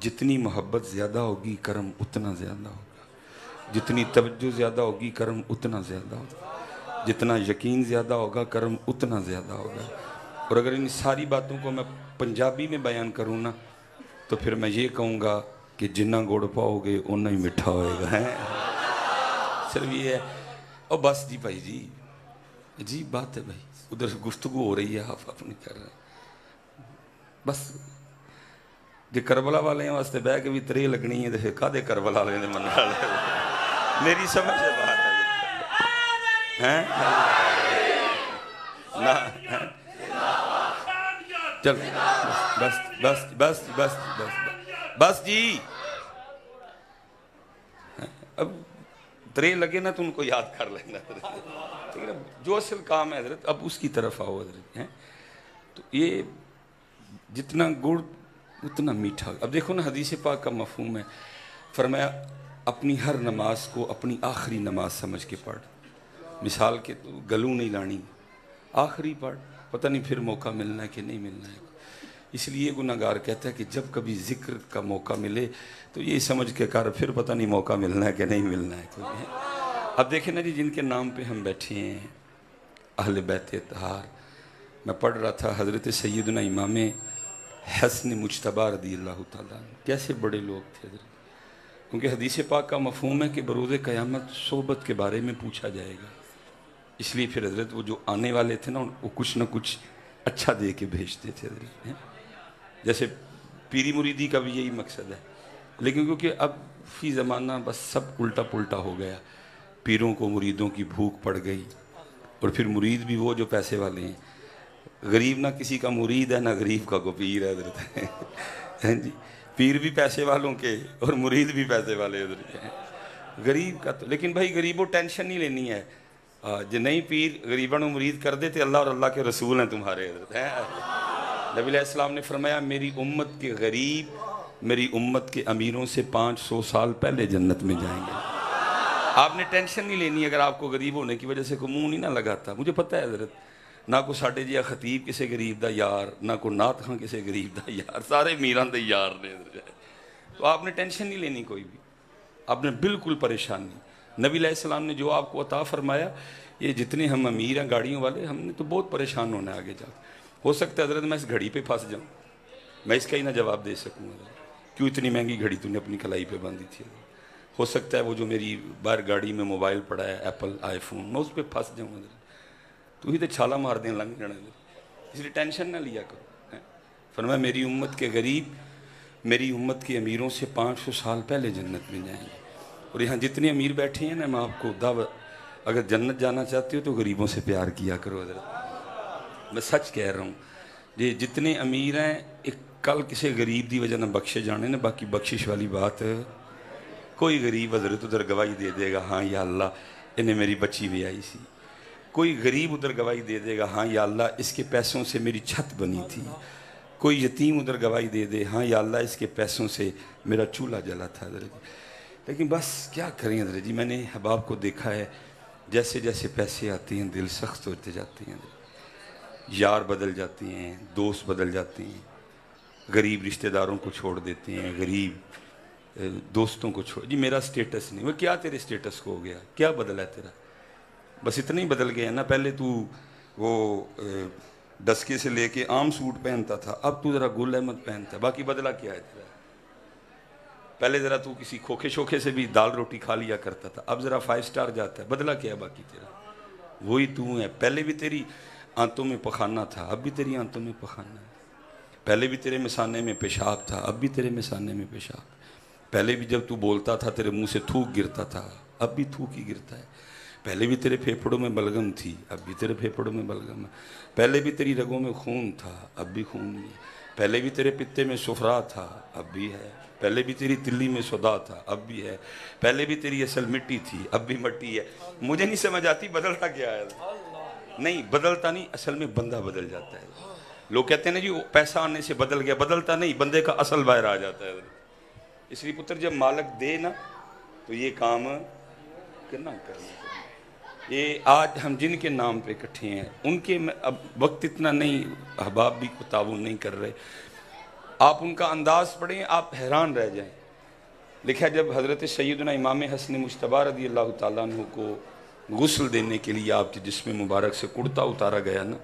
جتنی محبت زیادہ ہوگی کرم اتنا زیادہ ہوگا، جتنی توجہ زیادہ ہوگی کرم اتنا زیادہ ہوگا، جتنا یقین زیادہ ہوگا کرم اتنا زیادہ ہوگا۔ اور اگر ان ساری باتوں کو میں پنجابی میں بیان کروں نا تو پھر میں یہ کہوں گا کہ جنہ گڑ پاؤ گے اتنا ہی میٹھا ہوئے گا۔ صرف یہ ہے۔ اور بس جی بھائی جی، عجیب بات ہے بھائی، ادھر گفتگو ہو رہی ہے، آپ اپنی کر رہے ہیں، بس جی کربلا والے واسطے بہ کے بھی ترے لگنی ہے تو کدے کربلا والے نے من والے میری سمجھ سے بات ہے چل بس بس بس بس بس بس جی، اب ترے لگے نا تو ان کو یاد کر لینا ٹھیک ہے نا، جو اصل کام ہے حضرت اب اس کی طرف آؤ حضرت۔ تو یہ جتنا گڑ اتنا میٹھا۔ اب دیکھو نا حدیث پاک کا مفہوم ہے، فرمایا اپنی ہر نماز کو اپنی آخری نماز سمجھ کے پڑھ، مثال کے تو گلوں نہیں لانی، آخری پڑھ، پتہ نہیں پھر موقع ملنا ہے کہ نہیں ملنا ہے۔ اس لیے گناہگار کہتا ہے کہ جب کبھی ذکر کا موقع ملے تو یہ سمجھ کے کر پھر پتہ نہیں موقع ملنا ہے کہ نہیں ملنا ہے کوئی ہے۔ اب دیکھیں نا جی، جن کے نام پہ ہم بیٹھے ہیں اہل بیت اطہار، میں پڑھ رہا تھا حضرت سیدنا امام حسن مجتبی رضی اللہ تعالیٰ عنہ، کیسے بڑے لوگ تھے حضرت، کیونکہ حدیث پاک کا مفہوم ہے کہ بروز قیامت صحبت کے بارے میں پوچھا جائے گا، اس لیے پھر حضرت وہ جو آنے والے تھے نا وہ کچھ نہ کچھ اچھا دے کے بھیجتے تھے حضرت۔ جیسے پیری مریدی کا بھی یہی مقصد ہے، لیکن کیونکہ اب فی زمانہ بس سب الٹا پلٹا ہو گیا، پیروں کو مریدوں کی بھوک پڑ گئی، اور پھر مرید بھی وہ جو پیسے والے ہیں، غریب نہ کسی کا مرید ہے نہ غریب کا کو پیر ہے حضرت جی، پیر بھی پیسے والوں کے اور مرید بھی پیسے والے حضرت ہیں، غریب کا تو لیکن بھائی غریبوں ٹینشن نہیں لینی ہے، جو نہیں پیر غریبوں نے مرید کر دیتے اللہ اور اللہ کے رسول ہیں تمہارے حضرت ہیں۔ نبی علیہ السلام نے فرمایا میری امت کے غریب میری امت کے امیروں سے 500 سال پہلے جنت میں جائیں گے۔ آپ نے ٹینشن نہیں لینی اگر آپ کو غریب ہونے کی وجہ سے کوئی منہ نہیں نہ لگاتا، مجھے پتہ ہے حضرت، نہ کو ساڈے جیا خطیب کسے غریب دا یار، نہ کو نعت خاں کسے غریب دا یار، سارے میران دے یار نے حضرت۔ تو آپ نے ٹینشن نہیں لینی کوئی بھی، آپ نے بالکل پریشان نہیں۔ نبی علیہ السلام نے جو آپ کو عطا فرمایا، یہ جتنے ہم امیر ہیں گاڑیوں والے، ہم نے تو بہت پریشان ہونا ہے آگے جا کے۔ ہو سکتا ہے حضرت میں اس گھڑی پہ پھنس جاؤں، میں اس کا ہی نہ جواب دے سکوں حضرت، کیوں اتنی مہنگی گھڑی تو نے اپنی کلائی پہ باندھی تھی حضرت۔ ہو سکتا ہے وہ جو میری باہر گاڑی میں موبائل پڑا ہے ایپل آئی فون، میں اس پہ پھنس جاؤں حضرت، تو ہی تو چھالا مار دیں لنگ جانا حضرت، اس لیے ٹینشن نہ لیا کرو۔ فرمایا میری امت کے غریب میری امت کے امیروں سے 500 سال پہلے جنت میں جائیں گے۔ اور یہاں جتنے امیر بیٹھے ہیں نا، میں آپ کو دعوت، اگر جنت جانا چاہتے ہو تو غریبوں سے پیار کیا کرو حضرت، میں سچ کہہ رہا ہوں، یہ جتنے امیر ہیں ایک کل کسی غریب دی وجہ نہ بخشے جانے نا، باقی بخشش والی بات کوئی غریب حضرت ادھر گواہی دے دے گا ہاں یا اللہ انہیں میری بچی بھی آئی سی، کوئی غریب ادھر گواہی دے دے گا ہاں یا اللہ اس کے پیسوں سے میری چھت بنی تھی، کوئی یتیم ادھر گواہی دے دے ہاں یا اللہ اس کے پیسوں سے میرا چولہا جلا تھا حضرت۔ لیکن بس کیا کریں حضرت جی، میں نے احباب کو دیکھا ہے جیسے جیسے پیسے آتے ہیں دل سخت ہوتے جاتے ہیں، یار بدل جاتے ہیں، دوست بدل جاتے ہیں، غریب رشتہ داروں کو چھوڑ دیتے ہیں، غریب دوستوں کو چھوڑ، جی میرا سٹیٹس نہیں، وہ کیا تیرے سٹیٹس کو ہو گیا، کیا بدلا ہے تیرا، بس اتنا ہی بدل گیا نا، پہلے تو وہ ڈسکے سے لے کے عام سوٹ پہنتا تھا، اب تو ذرا گل احمد پہنتا ہے، باقی بدلا کیا ہے تیرا، پہلے ذرا تو کسی کھوکھے شوکھے سے بھی دال روٹی کھا لیا کرتا تھا، اب ذرا 5 سٹار جاتا ہے، بدلا کیا ہے باقی تیرا، وہی تو ہے، پہلے بھی تیری آنتوں میں پخانا تھا اب بھی تیری آنتوں میں پخانا ہے، پہلے بھی تیرے مثانے میں پیشاب تھا اب بھی تیرے مثانے میں پیشاب، پہلے بھی جب تو بولتا تھا تیرے منہ سے تھوک گرتا تھا اب بھی تھوک ہی گرتا ہے، پہلے بھی تیرے پھیپھڑوں میں بلغم تھی اب بھی تیرے پھیپھڑوں میں بلغم ہے، پہلے بھی تیری رگوں میں خون تھا اب بھی خون ہے، پہلے بھی تیرے پتے میں صفرا تھا اب بھی ہے، پہلے بھی تیری تلی میں صدا تھا اب بھی ہے، پہلے بھی تیری اصل مٹی تھی اب بھی مٹی ہے، مجھے نہیں سمجھ آتی بدلتا کیا ہے، نہیں بدلتا نہیں، اصل میں بندہ بدل جاتا ہے، لوگ کہتے ہیں نا جی پیسہ آنے سے بدل گیا، بدلتا نہیں، بندے کا اصل باہر آ جاتا ہے، اس لیے پتر جب مالک دے نا تو یہ کام کرنا یہ آج ہم جن کے نام پہ اکٹھے ہیں ان کے اب وقت اتنا نہیں، احباب بھی کو تعاون نہیں کر رہے، آپ ان کا انداز پڑھیں آپ حیران رہ جائیں. لکھا جب حضرت سیدنا امام حسن مجتبی رضی اللہ تعالیٰ عنہ کو غسل دینے کے لیے آپ کے جسم مبارک سے کرتا اتارا گیا نا،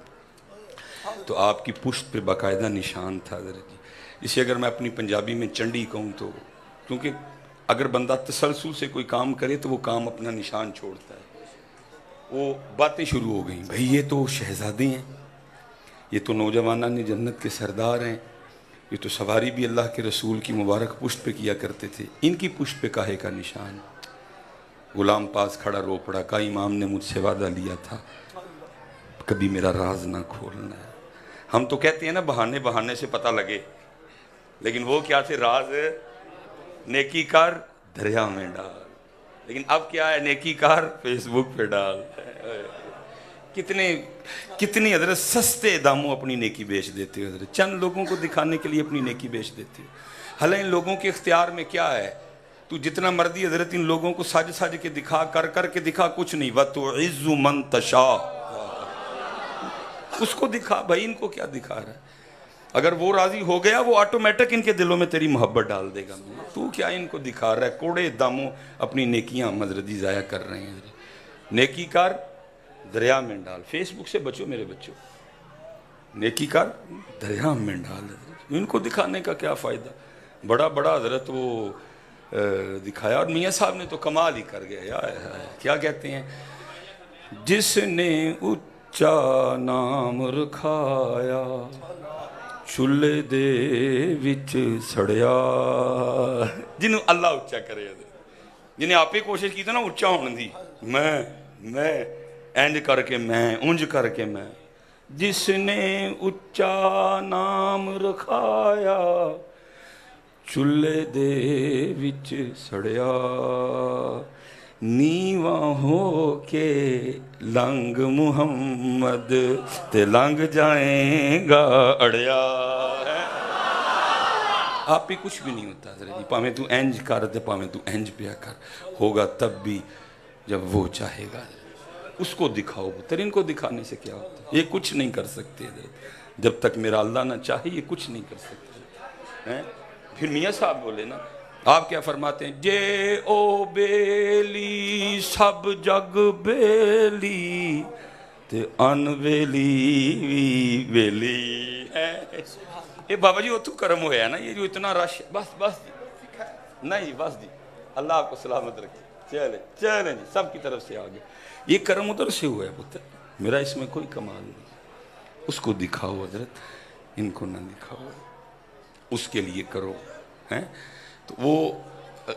تو آپ کی پشت پہ باقاعدہ نشان تھا حضرت جی. اسے اگر میں اپنی پنجابی میں چنڈی کہوں تو، کیونکہ اگر بندہ تسلسل سے کوئی کام کرے تو وہ کام اپنا نشان چھوڑتا ہے. وہ باتیں شروع ہو گئیں، بھئی یہ تو شہزادے ہیں، یہ تو نوجوانان جنت کے سردار ہیں، یہ تو سواری بھی اللہ کے رسول کی مبارک پشت پہ کیا کرتے تھے، ان کی پشت پہ کاہے کا نشان؟ غلام پاس کھڑا رو پڑا، کہا امام نے مجھ سے وعدہ لیا تھا کبھی میرا راز نہ کھولنا ہے. ہم تو کہتے ہیں نا بہانے بہانے سے پتہ لگے، لیکن وہ کیا تھے؟ راز نیکی کار دریا میں ڈال. لیکن اب کیا ہے؟ نیکی کار فیس بک پہ ڈال. کتنی حضرت سستے داموں اپنی نیکی بیچ دیتے ہو حضرت، چند لوگوں کو دکھانے کے لیے اپنی نیکی بیچ دیتے ہو. حالانکہ ان لوگوں کے اختیار میں کیا ہے؟ تو جتنا مرضی حضرت ان لوگوں کو ساج ساج کے دکھا، کر کے دکھا، کچھ نہیں. وَتُعِزُّ مَن تَشَاءُ، اس کو دکھا. بھائی ان کو کیا دکھا رہا ہے؟ اگر وہ راضی ہو گیا وہ آٹومیٹک ان کے دلوں میں تیری محبت ڈال دے گا. تو کیا ان کو دکھا رہا ہے؟ کوڑے داموں اپنی نیکیاں حضرت جی ضائع کر رہے ہیں. نیکی کار دریا میں ڈال. فیس بک سے بچو میرے بچوں، نیکی کار دریا میں ڈال. ان کو دکھانے کا کیا فائدہ؟ بڑا حضرت وہ دکھایا. اور میاں صاحب نے تو کمال ہی کر گیا. کیا کہتے ہیں؟ جس نے اچا نام رکھایا چولہے دے وچ سڑیا. جنہوں اللہ اچا کرے، جنہیں آپ ہی کوشش کی تھی نا اچا ہونے دی، میں اینج کر کے میں اونج کر کے میں. جس نے اچا نام رکھایا چولہے دے وچ سڑیا. نیواں ہو کے لنگ محمد تے لنگ جائیں گا اڑیا. آپ بھی کچھ بھی نہیں ہوتا حضرت جی، پاویں تو اینج کر تے پاویں تو اینج پیا کر، ہوگا تب بھی جب وہ چاہے گا. اس کو دکھاؤ پتر، ان کو دکھانے سے کیا ہوتا ہے؟ یہ کچھ نہیں کر سکتے حضرت، جب تک میرا اللہ نہ چاہے یہ کچھ نہیں کر سکتے. پھر میاں صاحب بولے نا، آپ کیا فرماتے ہیں؟ جے او بیلی سب جگ بیلی تے ان ویلی ویلی. یہ بابا جی وہ تو کرم ہوا ہے نا، یہ جو اتنا رش. بس نہیں بس جی، اللہ آپ کو سلامت رکھے. چلیں جی، سب کی طرف سے آگے. یہ کرم ادھر سے ہوا ہے پتر، میرا اس میں کوئی کمال نہیں. اس کو دکھاؤ حضرت، ان کو نہ دکھاؤ، اس کے لیے کرو. تو وہ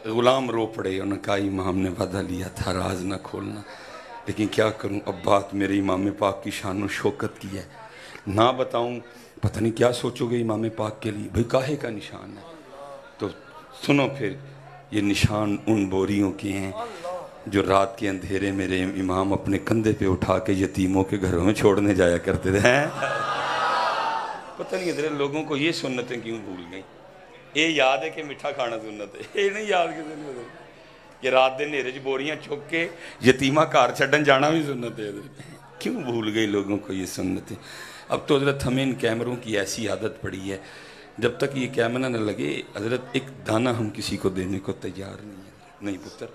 غلام رو پڑے، انہوں نے کہا امام نے وعدہ لیا تھا راز نہ کھولنا، لیکن کیا کروں، اب بات میرے امام پاک کی شان و شوکت کی ہے، نہ بتاؤں پتہ نہیں کیا سوچو گے امام پاک کے لیے. بھئی کاہے کا نشان ہے؟ تو سنو پھر، یہ نشان ان بوریوں کے ہیں جو رات کے اندھیرے میرے امام اپنے کندھے پہ اٹھا کے یتیموں کے گھروں میں چھوڑنے جایا کرتے تھے. پتہ نہیں حضرت لوگوں کو یہ سنتیں کیوں بھول گئیں. یہ یاد ہے کہ میٹھا کھانا سنت ہے، یہ نہیں یاد کہ رات دن نیرے بوریاں چک کے یتیمہ کار چھڈن جانا بھی سنت ہے. کیوں بھول گئی لوگوں کو یہ سنتیں؟ اب تو حضرت ہمیں ان کیمروں کی ایسی عادت پڑی ہے، جب تک یہ کیمرہ نہ لگے حضرت ایک دانہ ہم کسی کو دینے کو تیار نہیں ہے. نہیں پتر،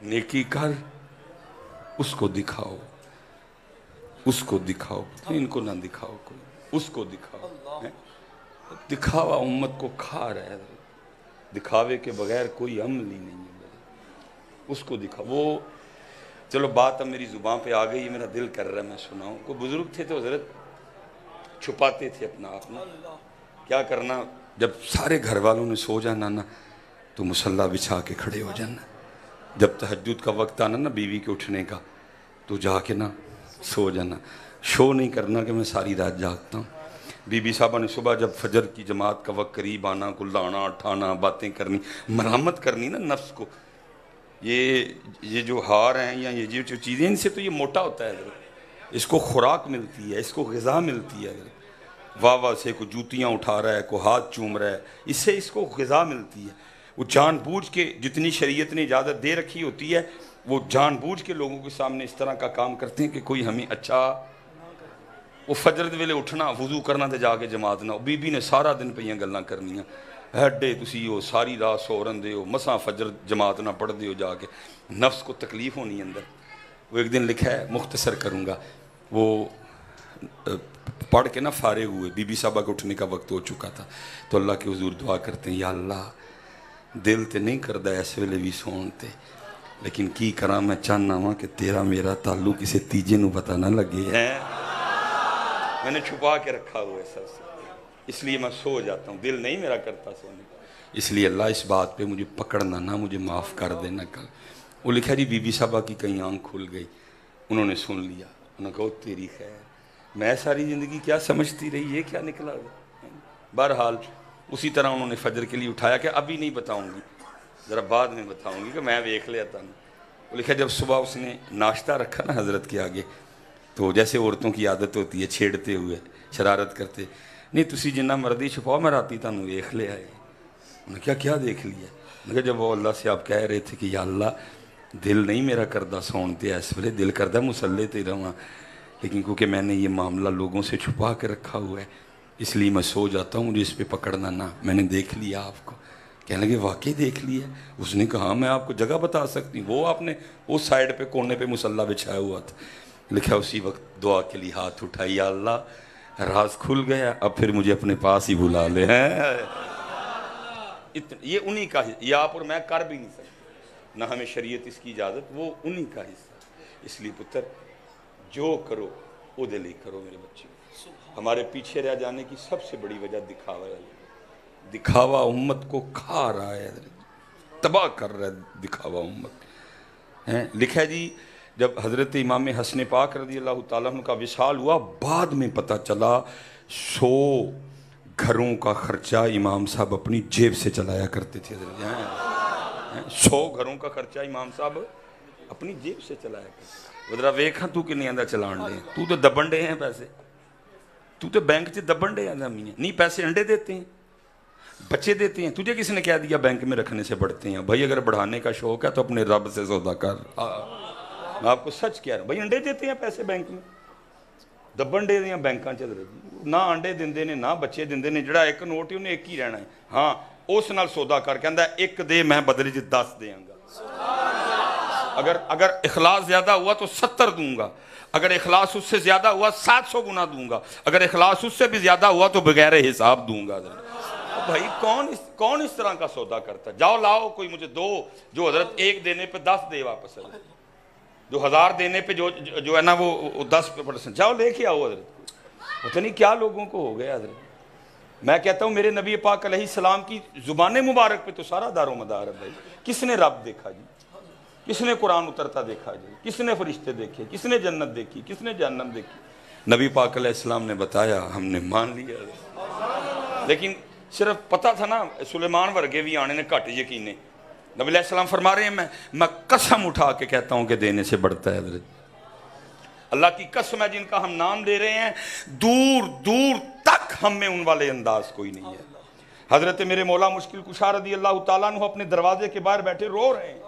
نیکی کر، اس کو دکھاؤ، اس کو دکھاؤ. ان کو نہ دکھاؤ، کوئی اس کو دکھاؤ. دکھاوا امت کو کھا رہا ہے، دکھاوے کے بغیر کوئی عمل ہی نہیں ہے. اس کو دکھاؤ. وہ چلو بات اب میری زبان پہ آ گئی، میرا دل کر رہا ہے میں سناؤں. کوئی بزرگ تھے تو حضرت چھپاتے تھے اپنا آپ نا. کیا کرنا، جب سارے گھر والوں نے سو جانا نا تو مصلی بچھا کے کھڑے ہو جانا. جب تہجد کا وقت آنا نا بیوی کے اٹھنے کا تو جا کے نا سو جانا. شو نہیں کرنا کہ میں ساری رات جاگتا ہوں. بی بی صاحبہ نے صبح جب فجر کی جماعت کا وقت قریب آنا، کلانا اٹھانا، باتیں کرنی، مرحمت کرنی نا نفس کو. یہ جو ہار ہیں یا یہ جو چیزیں، ان سے تو یہ موٹا ہوتا ہے، اس کو خوراک ملتی ہے، اس کو غذا ملتی ہے. واہ سے کوئی جوتیاں اٹھا رہا ہے، کوئی ہاتھ چوم رہا ہے، اس سے اس کو غذا ملتی ہے. وہ جان بوجھ کے، جتنی شریعت نے اجازت دے رکھی ہوتی ہے، وہ جان بوجھ کے لوگوں کے سامنے اس طرح کا کام کرتے ہیں کہ کوئی ہمیں اچھا. وہ فجر دے ویلے اٹھنا وضو کرنا تے جا کے جماعت نہ بی بی نے سارا دن پہ گلاں کرنیاں ایڈے تسی ہو ساری رات سو رہندے ہو مساں فجر جماعت نہ پڑھ دے ہو جا کے نفس کو تکلیف ہونی اندر. وہ ایک دن لکھا ہے مختصر کروں گا وہ پڑھ کے نا فارغ ہوئے بی بی صاحبہ کے اٹھنے کا وقت ہو چکا تھا تو اللہ کے حضور دعا کرتے ہیں یا اللہ دل تے نہیں کردہ اس ویلے بھی سون تے لیکن کی کراں میں چاہنا ہوں کہ تیرا میرا تعلق کسی تیجے نو پتہ نہ لگے ہے میں نے چھپا کے رکھا ہوا ہے سب سے اس لیے میں سو جاتا ہوں دل نہیں میرا کرتا سونے اس لیے اللہ اس بات پہ مجھے پکڑنا نہ مجھے معاف کر دینا کل. وہ لکھا جی بی بی صاحبہ کی کہیں آنکھ کھل گئی انہوں نے سن لیا انہوں نے کہا تیری خیر میں ساری زندگی کیا سمجھتی رہی یہ کیا نکلا. بہرحال اسی طرح انہوں نے فجر کے لیے اٹھایا کہ ابھی نہیں بتاؤں گی ذرا بعد میں بتاؤں گی کہ میں دیکھ لیتا ہوں. وہ لکھا جب صبح اس نے ناشتہ رکھا نا حضرت کے آگے تو جیسے عورتوں کی عادت ہوتی ہے چھیڑتے ہوئے شرارت کرتے نہیں تسی جنہ مرضی چھپاؤ میں راتی تانوں دیکھ لے آئے. انہوں نے کیا دیکھ لیا. میں کہا جب وہ اللہ سے آپ کہہ رہے تھے کہ یا اللہ دل نہیں میرا کردہ سونتے اس ویلے دل کردہ مسلے تے رہواں لیکن کیونکہ میں نے یہ معاملہ لوگوں سے چھپا کے رکھا ہوا ہے اس لیے میں سو جاتا ہوں مجھے اس پہ پکڑنا نہ. میں نے دیکھ لیا آپ کو کہنے لگے واقعی دیکھ لیا. اس نے کہا میں آپ کو جگہ بتا سکتی ہوں. وہ آپ نے اس سائڈ پہ کونے پہ مسلح بچھایا ہوا تھا. لکھا اسی وقت دعا کے لیے ہاتھ اٹھائی یا اللہ راز کھل گیا اب پھر مجھے اپنے پاس ہی بلا لے ہیں. یہ انہی کا یہ آپ اور میں کر بھی نہیں سکتے نہ ہمیں شریعت اس کی اجازت وہ انہی کا حصہ. اس لیے پتر جو کرو وہ دل ہی کرو میرے بچے. ہمارے پیچھے رہ جانے کی سب سے بڑی وجہ دکھاوا ہے. دکھاوا امت کو کھا رہا ہے تباہ کر رہا ہے دکھاوا امت. لکھا ہے جی جب حضرت امام حسن پاک رضی اللہ تعالیٰ عنہ کا وصال ہوا بعد میں پتہ چلا 100 گھروں کا خرچہ امام صاحب اپنی جیب سے چلایا کرتے تھے. 100 گھروں کا خرچہ امام صاحب اپنی جیب سے چلایا کرتے. ذرا ویکھاں تو کہ نہیں آندہ چلان دے تو تو دبن دے ہیں پیسے تو تو بینک سے دبن دے آندہ نہیں پیسے انڈے دیتے ہیں بچے دیتے ہیں. تجھے کس نے کہہ دیا بینک میں رکھنے سے بڑھتے ہیں؟ بھائی اگر بڑھانے کا شوق ہے تو اپنے رب سے سودا کر. میں آپ کو سچ کہہ رہا ہوں بھائی انڈے دیتے ہیں پیسے بینک میں دبن دے دیا بینکاں چل رہی نہ انڈے دیندے نے نہ بچے دیندے نے. جڑا ایک نوٹ ہی انہیں ایک ہی رہنا ہے. ہاں اس نال سودا کر کہندا ہے ایک دے میں بدلے چ 10 دیاں گا. اگر اخلاص زیادہ ہوا تو 70 دوں گا. اگر اخلاص اس سے زیادہ ہوا 700 گنا دوں گا. اگر اخلاص اس سے بھی زیادہ ہوا تو بغیر حساب دوں گا. بھائی کون اس طرح کا سودا کرتا ہے؟ جاؤ لاؤ کوئی مجھے دو جو حضرت ایک دینے پہ 10 دے واپس ہے جو 1000 دینے پہ جو ہے نا وہ 10% جاؤ لے کے آؤ. حضرت پتہ نہیں کیا لوگوں کو ہو گیا حضرت. میں کہتا ہوں میرے نبی پاک علیہ السلام کی زبان مبارک پہ تو سارا دار و مدار ہے. بھائی کس نے رب دیکھا جی؟ کس نے قرآن اترتا دیکھا جی؟ کس نے فرشتے دیکھے؟ کس نے جنت دیکھی؟ کس نے جہنم دیکھی؟ نبی پاک علیہ السلام نے بتایا ہم نے مان لیا. لیکن صرف پتہ تھا نا سلیمان ورگے بھی آنے نے گھٹ یقینے. نبی علیہ السلام فرما رہے ہیں میں قسم اٹھا کے کہتا ہوں کہ دینے سے بڑھتا ہے حضرت. اللہ کی قسم ہے جن کا ہم نام لے رہے ہیں دور دور تک ہم میں ان والے انداز کوئی نہیں ہے. حضرت میرے مولا مشکل کشا رضی اللہ تعالیٰ عنہ اپنے دروازے کے باہر بیٹھے رو رہے ہیں.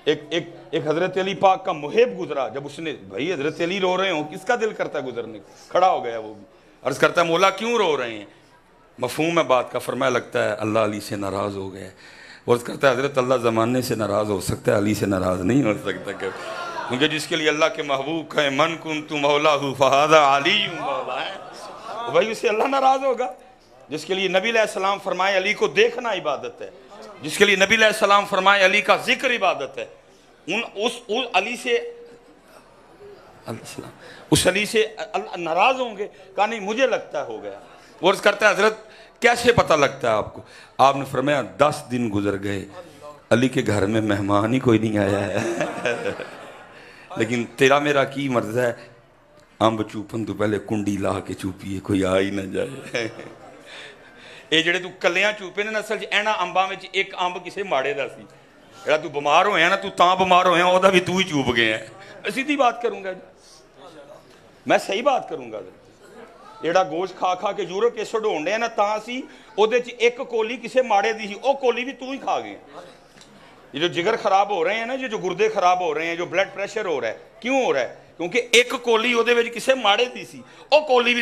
ایک حضرت علی پاک کا محب گزرا. جب اس نے بھائی حضرت علی رو رہے ہوں کس کا دل کرتا ہے گزرنے کو؟ کھڑا ہو گیا وہ بھی عرض کرتا ہے مولا کیوں رو رہے ہیں؟ مفہوم ہے بات کا. فرمایا لگتا ہے اللہ علی سے ناراض ہو گیا. وہ عرض کرتا ہے حضرت اللہ زمانے سے ناراض ہو سکتا ہے علی سے ناراض نہیں ہو سکتا. کیونکہ جس کے لیے اللہ کے محبوب کہیں من کنت مولا فہذا علی مولا ہے بھائی اسے اللہ ناراض ہوگا. جس کے لیے نبی علیہ السلام فرمائے علی کو دیکھنا عبادت ہے. جس کے لیے نبی علیہ السلام فرمائے علی کا ذکر عبادت ہے. اس علی سے اس علی سے اللہ ناراض ہوں گے؟ کہا نہیں مجھے لگتا ہے ہو گیا. وہ عرض کرتا ہے حضرت کیسے پتہ لگتا ہے آپ کو؟ آپ نے فرمایا 10 دن گزر گئے علی کے گھر میں مہمان ہی کوئی نہیں آیا ہے لیکن تیرا میرا کی مرض ہے امب چوپن تو پہلے کنڈی لا کے چوپیے کوئی آ ہی نہ جائے. اے جڑے تو کلیاں چوپے نے اصل اینا امباں وچ ایک امب کسے ماڑے دا سی. جڑا تو بیمار ہویا نا تو تاں بیمار ہویا او دا بھی تو ہی چوپ گیا ہے. سیدھی بات کروں گا میں صحیح بات کروں گا. جڑا گوشت کھا کے یورک ایسڈ ہون ڈیا نا تاں سی او دے چ ایک کولی کسے ماڑے دی سی او کولی بھی تو ہی کھا گیا. یہ جو جگر خراب ہو رہے ہیں نا جو گردے خراب ہو رہے ہیں جو بلڈ پریشر ہو رہا ہے کیوں ہو رہا ہے؟ ਕਿਉਂਕਿ ਇੱਕ ਕੋਲੀ ਉਹਦੇ ਵਿੱਚ ਕਿਸੇ ਮਾੜੇ ਦੀ ਸੀ, ਉਹ ਕੋਲੀ ਵੀ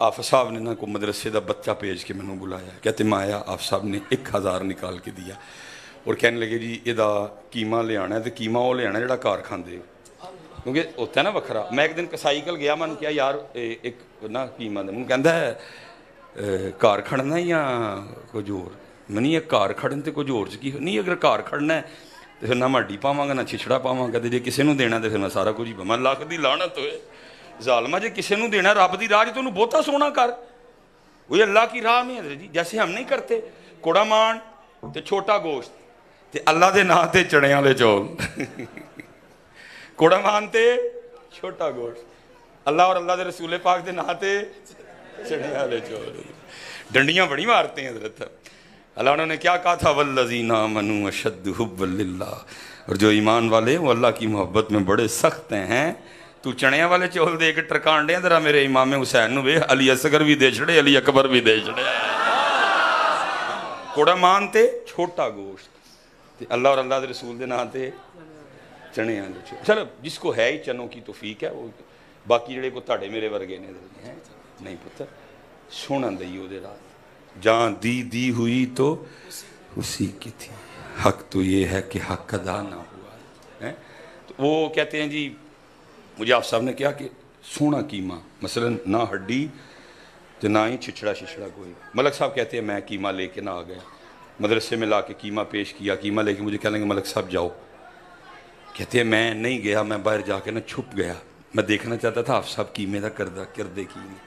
آفس صاحب نے نا کو مدرسے دا بچہ بھیج کے مینوں بلایا, کہتے میں آیا, آفس صاحب نے 1000 نکال کے دیا اور کہنے لگے جی یہ قیمہ لے آنا ہے, تو قیمہ وہ لے آنا جڑا گھر کھاندے, کیونکہ ہوتا ہے نا وکھرا. میں ایک دن کسائی کل گیا, میں نے کیا یار ایک نا قیمہ دے, مجھے کہندا ہے گھر کھڑنا یا کچھ اور. میں نہیں گھر کھڑن تے کچھ اور کی نہیں, اگر گھر کھڑنا ہے تو پھر نہ میں ہڈی پاواں گا نہ چھچڑا پاواں گا, تے جے کسے نوں دینا تو پھر میں سارا کچھ ہی پاواں. لاکھ دی لعنت ہوئے ظالما, جے کسے نوں دینا رب دی راہ تو انہوں بہتا سونا کر, وہی اللہ کی راہ میں حضرت جی. جیسے ہم نہیں کرتے کوڑا مان تے چھوٹا گوشت تے اللہ دے نام تے چنے والے چول, کوڑا مان تے چھوٹا گوشت, اللہ اور اللہ دے رسول پاک دے نام تے چنے والے چول. ڈنڈیاں بڑی مارتے ہیں حضرت. اللہ انہوں نے کیا کہا تھا, والذین آمنوا اشد حبا للہ, اور جو ایمان والے ہیں وہ اللہ کی محبت میں بڑے سخت ہیں. تو چڑیاں والے چول دے کے ٹرکان ڈے ذرا میرے امام حسین نو وے, علی اصغر بھی دے چھڑے, علی اکبر بھی دے چھڑے. کوڑا مان تے چھوٹا گوشت تے اللہ اور اللہ دے رسول دے نام تے چنے والے چول. چلو جس کو ہے ہی چنوں کی توفیق ہے, وہ باقی جڑے کو تاڑے میرے ورگے نے نہیں پتر سونا دئی وہ دے رات. جان دی ہوئی تو اسی کی تھی, حق تو یہ ہے کہ حق ادا نہ ہوا. تو وہ کہتے ہیں جی مجھے آپ صاحب نے کیا کہ سونا قیمہ, مثلا نہ ہڈی تو نہ ہی چھچڑا کوئی. ملک صاحب کہتے ہیں میں قیمہ لے کے نہ آ گیا, مدرسے میں لا کے قیمہ پیش کیا, قیمہ لے کے مجھے کہہ لیں گے ملک صاحب جاؤ. کہتے ہیں میں نہیں گیا, میں باہر جا کے نا چھپ گیا, میں دیکھنا چاہتا تھا آپ صاحب قیمے دا کردے کی نہیں.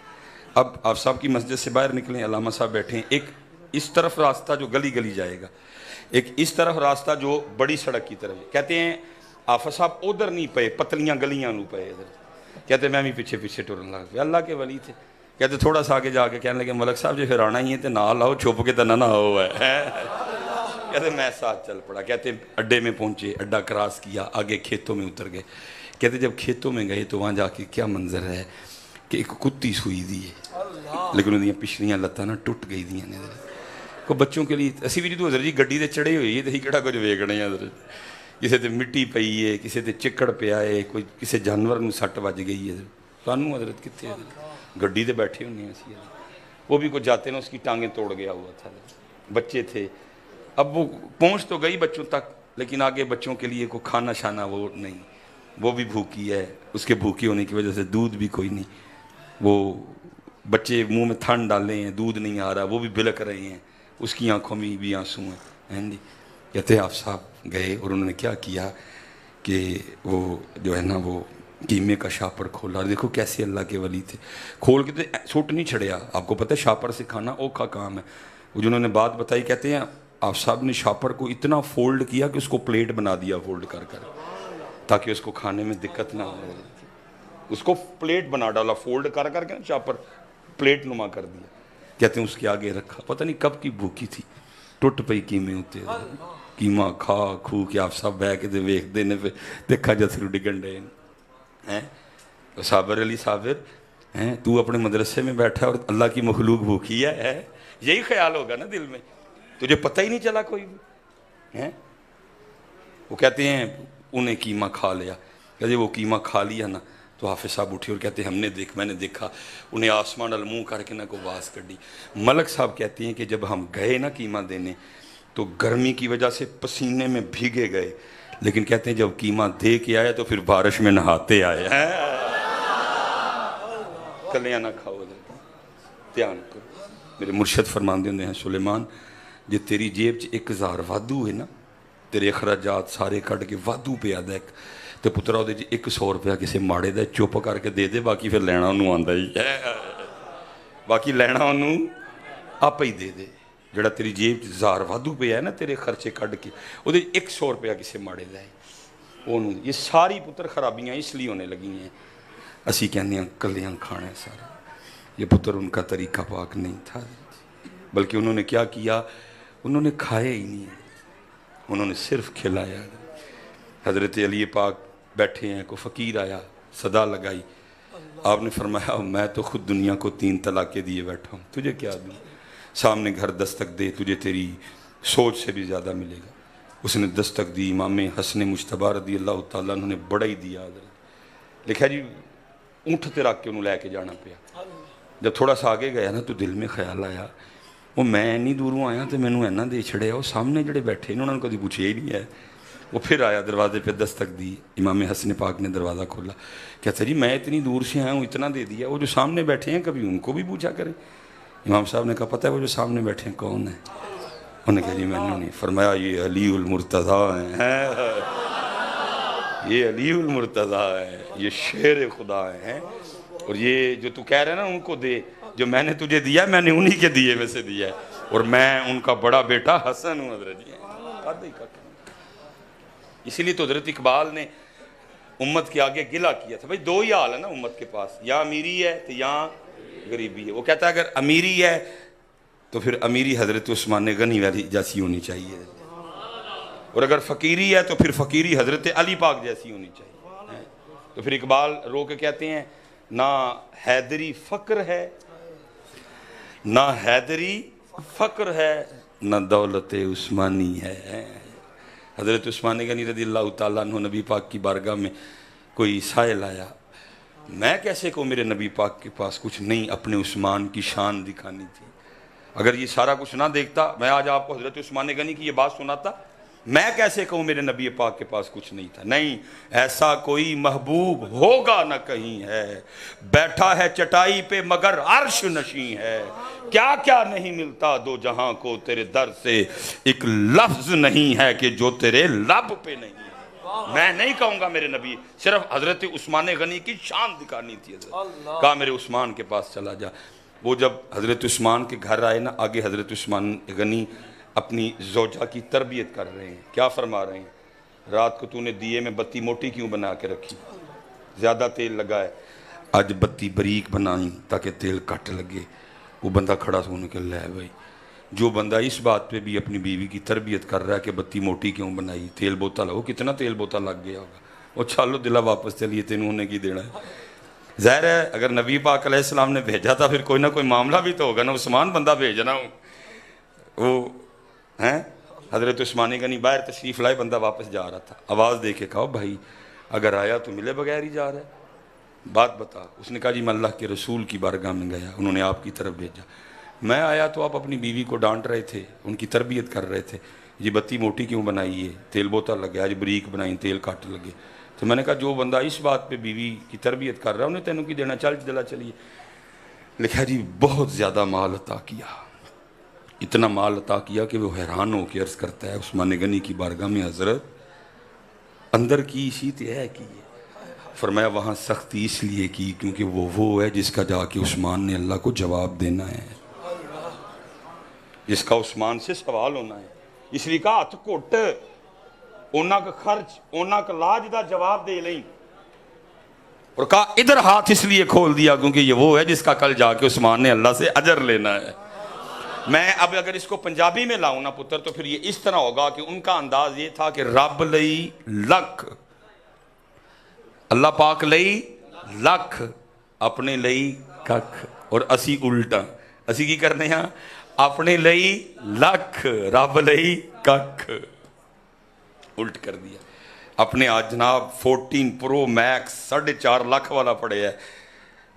اب آپ صاحب کی مسجد سے باہر نکلیں, علامہ صاحب بیٹھے ہیں, ایک اس طرف راستہ جو گلی جائے گا, ایک اس طرف راستہ جو بڑی سڑک کی طرف. کہتے ہیں آفس صاحب ادھر نہیں پئے, پتلیاں گلیاں نو پئے ادھر. کہتے ہیں میں بھی پیچھے ٹرن لگ پیا, اللہ کے ولی تھے. کہتے تھوڑا سا آگے جا کے کہنے لگے ملک صاحب جی پھر آنا ہی ہے تو نہ لاؤ, چھپ کے تو نہ ہو ہے. کہتے میں ساتھ چل پڑا. کہتے اڈے میں پہنچے, اڈا کراس کیا, آگے کھیتوں میں اتر گئے. کہتے جب کھیتوں میں گئے تو وہاں جا کے کیا منظر ہے کہ ایک کتی سوئی دی ہے, لیکن انہوں پچھلیاں لتاں نا ٹوٹ گئی دیاں نے. کو بچوں کے لیے اسی بھی جدو حضرت جی گڈی تے چڑھے ہوئی ہے تو ہی کہڑا کچھ ویکھنے حضرت. کسی تے مٹی پئی ہے, کسی تے چکڑ پیا ہے, کوئی کسی جانور نو سٹ وج گئی ہے. تانوں حضرت کتنے گڈی تے بیٹھے ہونے ہیں اسی. وہ بھی کچھ جاتے نا اس کی ٹانگیں توڑ گیا ہوا تھا, بچے تھے. اب وہ پہنچ تو گئی بچوں تک, لیکن آگے بچوں کے لیے کوئی کھانا شانا وہ نہیں, وہ بھی بھوکی ہے. اس کے بھوکے ہونے کی وجہ سے دودھ بھی کوئی نہیں, وہ بچے منہ میں تھن ڈالے ہیں, دودھ نہیں آ رہا, وہ بھی بلک رہے ہیں, اس کی آنکھوں میں بھی آنسو ہیں جی. کہتے ہیں آپ صاحب گئے اور انہوں نے کیا کیا کہ وہ جو ہے نا وہ قیمے کا شاپر کھولا. دیکھو کیسے اللہ کے ولی تھے, کھول کے تو سوٹ نہیں چھڑیا. آپ کو پتہ ہے شاپر سے کھانا اوکھا کام ہے. وہ جنہوں نے بات بتائی کہتے ہیں آپ صاحب نے شاپر کو اتنا فولڈ کیا کہ اس کو پلیٹ بنا دیا فولڈ کر تاکہ اس کو کھانے میں دقت نہ ہو. اس کو پلیٹ بنا ڈالا فولڈ کر کے نا, شاپر پلیٹ نما کر دیا. کہتے ہیں اس کے آگے رکھا, پتہ نہیں کب کی بھوکی تھی, ٹوٹ پئی قیمے ہوتے, قیمہ کھا کھو کے آپ سب بہ کے ویخ دینے پہ دیکھا جتھرو ڈگن ڈے ہیں. صابر علی صابر ہیں, تو اپنے مدرسے میں بیٹھا اور اللہ کی مخلوق بھوکی ہے, یہی خیال ہوگا نا دل میں, تجھے پتہ ہی نہیں چلا کوئی بھی ہیں. وہ کہتے ہیں انہیں قیمہ کھا لیا. کہتے وہ قیمہ کھا لیا نا تو حافظ صاحب اٹھے اور کہتے ہیں میں نے دیکھا انہیں آسمان الموں کر کے نہ کو واس کر دی. ملک صاحب کہتے ہیں کہ جب ہم گئے نا قیمہ دینے تو گرمی کی وجہ سے پسینے میں بھیگے گئے, لیکن کہتے ہیں جب قیمہ دے کے آئے تو پھر بارش میں نہاتے آئے. کلیاں نہ کھاؤ, دھیان کرو. میرے مرشد فرماندے ہوندے ہیں سلیمان جے تیری جیب 1000 وادو ہے نا, تیرے اخراجات سارے کٹ کے وادو پہ آدھا ایک, تو پترا وہ 100 روپیہ کسی ماڑے دا چپ کر کے دے دے, باقی پھر لینا انہوں آندا ہی ہے, باقی لینا انہوں آپ ہی دے دے. جڑا تیری جیب 1000 وادو پہ ہے نا تیرے خرچے کٹ کے, وہ 100 روپیہ کسی ماڑے دا ہے انہوں. یہ ساری پتر خرابیاں اس لیے ہونے لگی ہیں, اسی کہنے ہیں کلیاں کھانا ہے سارا. یہ پتر ان کا طریقہ پاک نہیں تھا, بلکہ انہوں نے کیا کیا, انہوں نے کھایا ہی نہیں, انہوں نے صرف کھلایا. حضرت علی پاک بیٹھے ہیں, کو فقیر آیا, صدا لگائی, آپ نے فرمایا میں تو خود دنیا کو 3 طلاقیں دیے بیٹھا ہوں, تجھے کیا دوں. سامنے گھر دستک دے, تجھے تیری سوچ سے بھی زیادہ ملے گا. اس نے دستک دی, امام حسن مجتبی رضی اللہ تعالیٰ انہوں نے بڑا ہی دیا. لکھا جی اونٹ تے رکھ کے انہوں لے کے جانا پیا. جب تھوڑا سا آگے گیا نا تو دل میں خیال آیا وہ میں اینی دوروں آیا تو مینوں اینا دے چھڑیا وہ سامنے جڑے بیٹھے انہوں نے کبھی پوچھے ہی نہیں ہے. وہ پھر آیا دروازے پہ دستک دی, امام حسن پاک نے دروازہ کھولا, کہتا جی میں اتنی دور سے آیا ہوں اتنا دے دیا, وہ جو سامنے بیٹھے ہیں کبھی ان کو بھی پوچھا کریں. امام صاحب نے کہا پتہ ہے وہ جو سامنے بیٹھے ہیں کون ہیں؟ انہوں نے کہا جی میں نے نہیں. فرمایا یہ علی المرتضیٰ ہیں, یہ علی المرتضیٰ ہیں, یہ شیر خدا ہیں, اور یہ جو تو کہہ رہے ہیں نا ان کو دے, جو میں نے تجھے دیا میں نے انہی کے دیے میں سے دیا ہے, اور میں ان کا بڑا بیٹا حسن ہوں. حضرت جی اسی لیے تو حضرت اقبال نے امت کے آگے گلہ کیا تھا, بھائی دو ہی حال ہے نا امت کے پاس, یا امیری ہے تو یا غریبی ہے. وہ کہتا ہے اگر امیری ہے تو پھر امیری حضرت عثمان غنی والی جیسی ہونی چاہیے, اور اگر فقیری ہے تو پھر فقیری حضرت علی پاک جیسی ہونی چاہیے. تو پھر اقبال رو کے کہتے ہیں نہ حیدری فقر ہے, نہ حیدری فقر ہے, نہ دولت عثمانی ہے. حضرت عثمان غنی رضی اللہ تعالیٰ عنہ نبی پاک کی بارگاہ میں کوئی سائل آیا, میں کیسے کہوں میرے نبی پاک کے پاس کچھ نہیں, اپنے عثمان کی شان دکھانی تھی. اگر یہ سارا کچھ نہ دیکھتا میں آج آپ کو حضرت عثمان غنی کی یہ بات سناتا, میں کیسے کہوں میرے نبی پاک کے پاس کچھ نہیں تھا. نہیں, ایسا کوئی محبوب ہوگا نہ کہیں ہے, بیٹھا ہے چٹائی پہ مگر عرش نشیں ہے. کیا کیا نہیں ملتا دو جہاں کو تیرے در سے, ایک لفظ نہیں ہے کہ جو تیرے لب پہ نہیں ہے. میں نہیں کہوں گا میرے نبی, صرف حضرت عثمان غنی کی شان دکھانی تھی. حضرت کہا میرے عثمان کے پاس چلا جا. وہ جب حضرت عثمان کے گھر آئے نا, آگے حضرت عثمان غنی اپنی زوجہ کی تربیت کر رہے ہیں. کیا فرما رہے ہیں؟ رات کو تو نے دیے میں بتی موٹی کیوں بنا کے رکھی, زیادہ تیل لگا ہے, آج بتی بریک بنائیں تاکہ تیل کٹ لگے. وہ بندہ کھڑا تھا, انہوں نے کہا لے بھائی, جو بندہ اس بات پہ بھی اپنی بیوی کی تربیت کر رہا ہے کہ بتی موٹی کیوں بنائی, تیل بوتا لگا, وہ کتنا تیل بوتا لگ گیا ہوگا. وہ چالو دلہ واپس چلیے تینوں نے کی دینا ہے. ظاہر ہے اگر نبی پاک علیہ السلام نے بھیجا تھا پھر کوئی نہ کوئی معاملہ بھی تو ہوگا نا. عثمان بندہ بھیجنا ہوں, وہ ہیں حضرت عثمان غنی باہر تشریف لائے, بندہ واپس جا رہا تھا, آواز دے کے کہا بھائی اگر آیا تو ملے بغیر ہی جا رہا ہے, بات بتا. اس نے کہا جی میں اللہ کے رسول کی بارگاہ میں گیا, انہوں نے آپ کی طرف بھیجا. میں آیا تو آپ اپنی بیوی کو ڈانٹ رہے تھے, ان کی تربیت کر رہے تھے, جی بتی موٹی کیوں بنائی ہے, تیل بوتا لگ گیا, آج بریک بنائی تیل کٹ لگے. تو میں نے کہا جو بندہ اس بات پہ بیوی کی تربیت کر رہا ہے انہیں تینوں کی دینا, چل دلا چلیے. لکھا جی بہت زیادہ مال عطا کیا, اتنا مال عطا کیا کہ وہ حیران ہو کے عرض کرتا ہے عثمان غنی کی بارگاہ میں, حضرت اندر کی شیت ہے کی ہے. فرمایا وہاں سختی اس لیے کی کیونکہ وہ ہے جس کا جا کے عثمان نے اللہ کو جواب دینا ہے, جس کا عثمان سے سوال ہونا ہے. اس لیے کہا ہاتھ کٹ اونا کا خرچ اونا کا لاج دا جواب دے لیں, اور کہا ادھر ہاتھ اس لیے کھول دیا کیونکہ یہ وہ ہے جس کا کل جا کے عثمان نے اللہ سے اجر لینا ہے. میں اب اگر اس کو پنجابی میں لاؤں نا پتر تو پھر یہ اس طرح ہوگا کہ ان کا انداز یہ تھا کہ رب لئی لکھ, اللہ پاک لئی لکھ, اپنے لئی ککھ, اور اسی الٹا, اسی کی کرنے ہیں اپنے لئی لکھ رب لئی ککھ, الٹ کر دیا. اپنے آج جناب 14 پرو میکس 4.5 لاکھ والا پڑے ہے,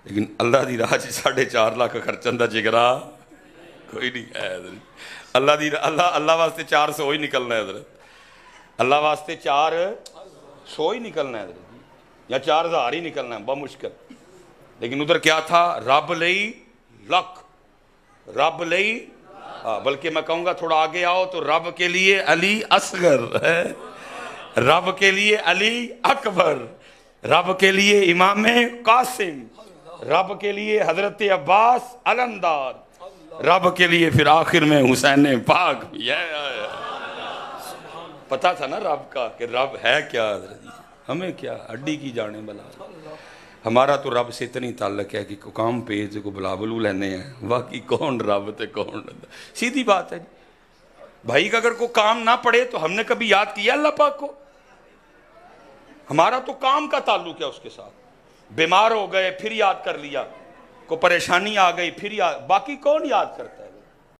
لیکن اللہ دی راہ 4.5 لاکھ خرچن دا جگرا کوئی نہیں ہے. اللہ واسطے 400 ہی نکلنا ہے حضرت, اللہ واسطے 400 ہی نکلنا ہے حضرت, یا 4000 ہی نکلنا ہے بمشکل. لیکن ادھر کیا تھا, رب لئی لکھ, رب لئی, بلکہ میں کہوں گا تھوڑا آگے آؤ تو رب کے لیے علی اصغر ہے, رب کے لیے علی اکبر, رب کے لیے امام قاسم, رب کے لیے حضرت عباس علمدار, رب کے لیے پھر آخر میں حسین پاک بھی ہے. پتا تھا نا رب کا کہ رب ہے کیا, ہمیں کیا ہڈی کی جانے بلا. ہمارا تو رب سے اتنی تعلق ہے کہ کام پیج کو بلا بلو لینے ہیں, باقی کون رب تے کون, سیدھی بات ہے جی. بھائی کا اگر کوئی کام نہ پڑے تو ہم نے کبھی یاد کیا اللہ پاک کو؟ ہمارا تو کام کا تعلق ہے اس کے ساتھ. بیمار ہو گئے پھر یاد کر لیا, کو پریشانی آ گئی پھر یاد, باقی کون یاد کرتا ہے؟